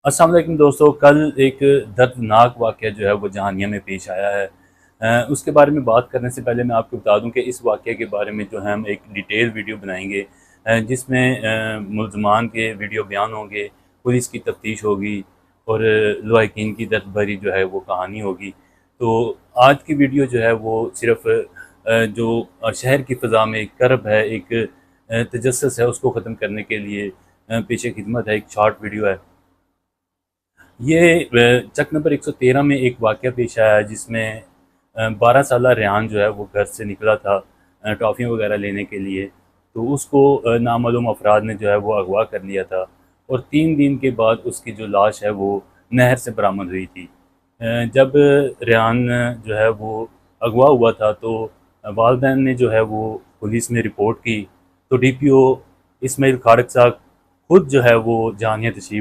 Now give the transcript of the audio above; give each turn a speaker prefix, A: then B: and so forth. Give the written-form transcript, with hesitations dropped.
A: अस्सलाम वालेकुम दोस्तों, कल एक दर्दनाक वाक़या जो है वो जहानिया में पेश आया है। उसके बारे में बात करने से पहले मैं आपको बता दूं कि इस वाक़ये के बारे में जो है हम एक डिटेल वीडियो बनाएंगे, जिसमें मुल्ज़मान के वीडियो बयान होंगे, पुलिस की तफ्तीश होगी और लवाहिकीन की दर्द भरी जो है वो कहानी होगी। तो आज की वीडियो जो है वो सिर्फ़ जो शहर की फ़ज़ा में एक करब है, एक तजस्सुस है, उसको ख़त्म करने के लिए पेश खिदमत है, एक शॉर्ट वीडियो है। ये चक नंबर 113 में एक वाक़या पेश आया है, जिसमें 12 साला रेहान जो है वो घर से निकला था टॉफ़ियाँ वगैरह लेने के लिए। तो उसको नामालूम अफराद ने जो है वो अगवा कर लिया था और 3 दिन के बाद उसकी जो लाश है वो नहर से बरामद हुई थी। जब रेहान जो है वो अगवा हुआ था तो वालिदैन ने जो है वो पुलिस में रिपोर्ट की। तो डीपीओ इस्माइल खाड़क साहब खुद जो है वो जानिया तशरीफ़